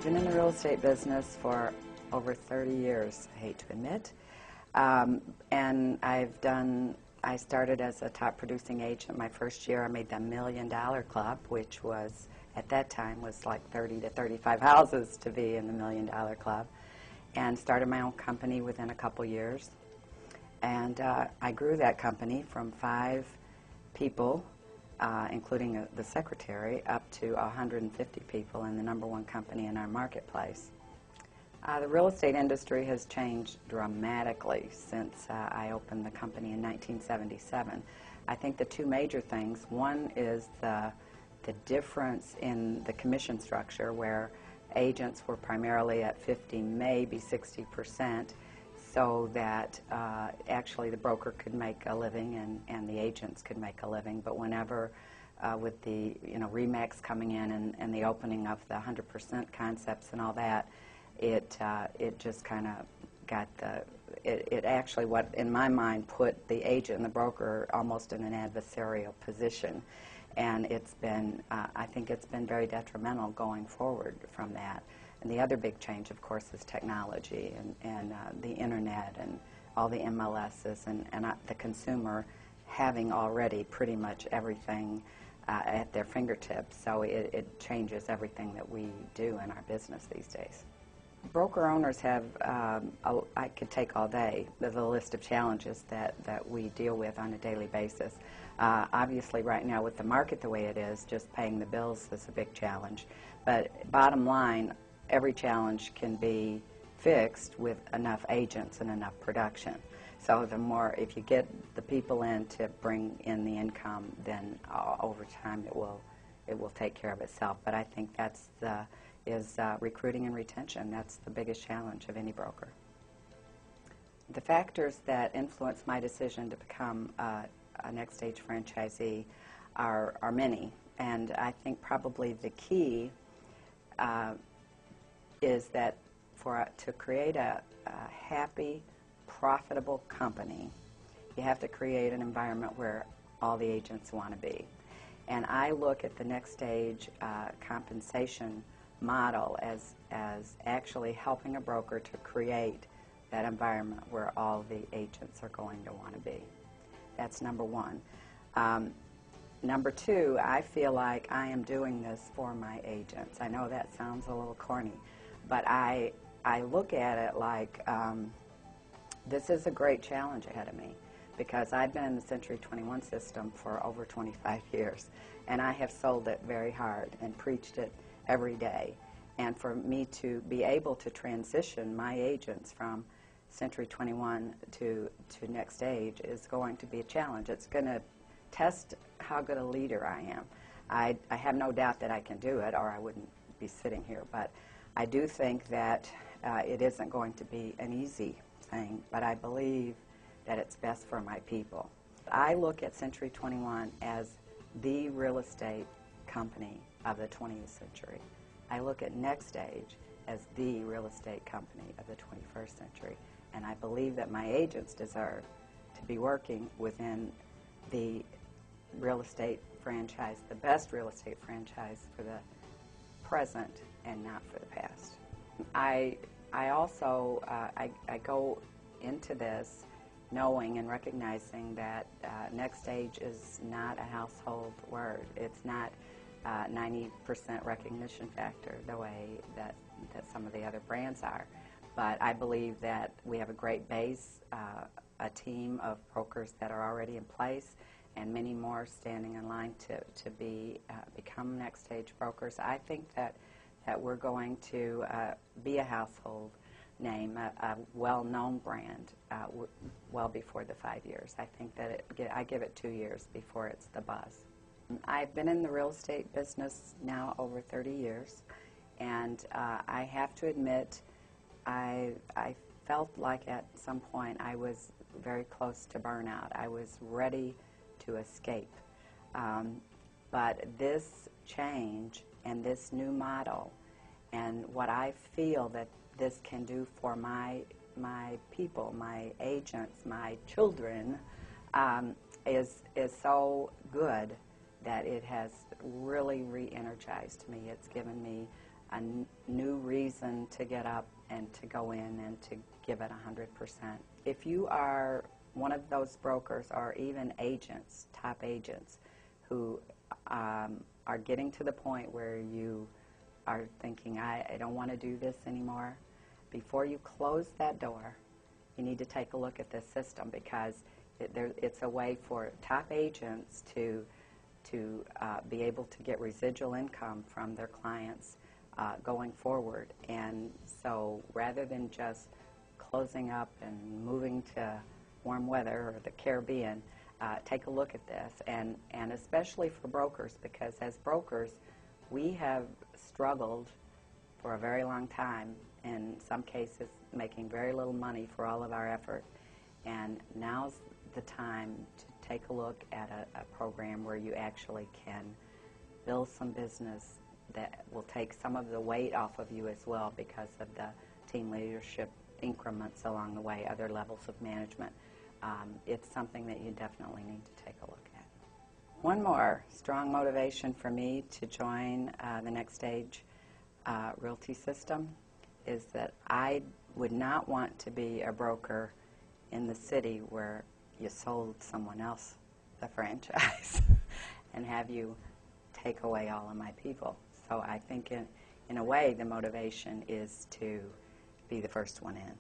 been in the real estate business for over 30 years, I hate to admit. And I started as a top producing agent. My first year I made the $1 Million Club, which was, at that time, was like 30 to 35 houses to be in the $1 Million Club. And started my own company within a couple years. And I grew that company from 5 people, including the secretary, up to 150 people, and the #1 company in our marketplace. The real estate industry has changed dramatically since I opened the company in 1977. I think the 2 major things, one is the difference in the commission structure, where agents were primarily at 50, maybe 60%, so that actually the broker could make a living and the agents could make a living. But whenever, with the RE/MAX coming in and the opening of the 100% concepts and all that, it just kind of got it actually, what in my mind, put the agent and the broker almost in an adversarial position. And it's been, I think it's been very detrimental going forward from that. And the other big change, of course, is technology and the internet and all the MLSs and the consumer having already pretty much everything at their fingertips. So it changes everything that we do in our business these days. Broker owners have, I could take all day, there's a list of challenges that we deal with on a daily basis. Obviously right now with the market the way it is, just paying the bills is a big challenge. But bottom line, every challenge can be fixed with enough agents and enough production. So the more, if you get the people in to bring in the income, then over time it will take care of itself. But I think that's recruiting and retention. That's the biggest challenge of any broker. The factors that influence my decision to become a Nextage franchisee are many, and I think probably the key is that to create a happy, profitable company, you have to create an environment where all the agents want to be. And I look at the Nextage compensation model as actually helping a broker to create that environment where all the agents are going to want to be. That's #1. #2, I feel like I am doing this for my agents. I know that sounds a little corny, but I look at it like this is a great challenge ahead of me, because I've been in the Century 21 system for over 25 years, and I have sold it very hard and preached it every day. And for me to be able to transition my agents from Century 21 to Nextage is going to be a challenge. It's going to test how good a leader I am. I have no doubt that I can do it, or I wouldn't be sitting here, but I do think that it isn't going to be an easy thing, but I believe that it's best for my people. I look at Century 21 as the real estate company of the 20th century. I look at Nextage as the real estate company of the 21st century, and I believe that my agents deserve to be working within the real estate franchise, the best real estate franchise for the present and not for the past. I also go into this knowing and recognizing that Nextage is not a household word. It's not 90% recognition factor the way that some of the other brands are. But I believe that we have a great base, a team of brokers that are already in place, and many more standing in line to become Nextage brokers. I think that we're going to be a household name, a well-known brand, well before the 5 years. I think that I give it 2 years before it's the buzz. I've been in the real estate business now over 30 years, and I have to admit I felt like at some point I was very close to burnout. I was ready to escape. But this change and this new model and what I feel that this can do for my people, my agents, my children, is so good that it has really re-energized me. It's given me new reason to get up and to go in and to give it 100%. If you are one of those brokers or even agents, top agents, who are getting to the point where you are thinking, I don't want to do this anymore, before you close that door, you need to take a look at this system, because it's a way for top agents to be able to get residual income from their clients going forward. And so rather than just closing up and moving to warm weather or the Caribbean, take a look at this, and especially for brokers, because as brokers we have struggled for a very long time, in some cases making very little money for all of our effort, and now's the time to take a look at a program where you actually can build some business that will take some of the weight off of you as well, because of the team leadership increments along the way, other levels of management. It's something that you definitely need to take a look at. One more strong motivation for me to join the Nextage Realty system is that I would not want to be a broker in the city where you sold someone else the franchise and have you take away all of my people. So I think in a way the motivation is to be the first one in.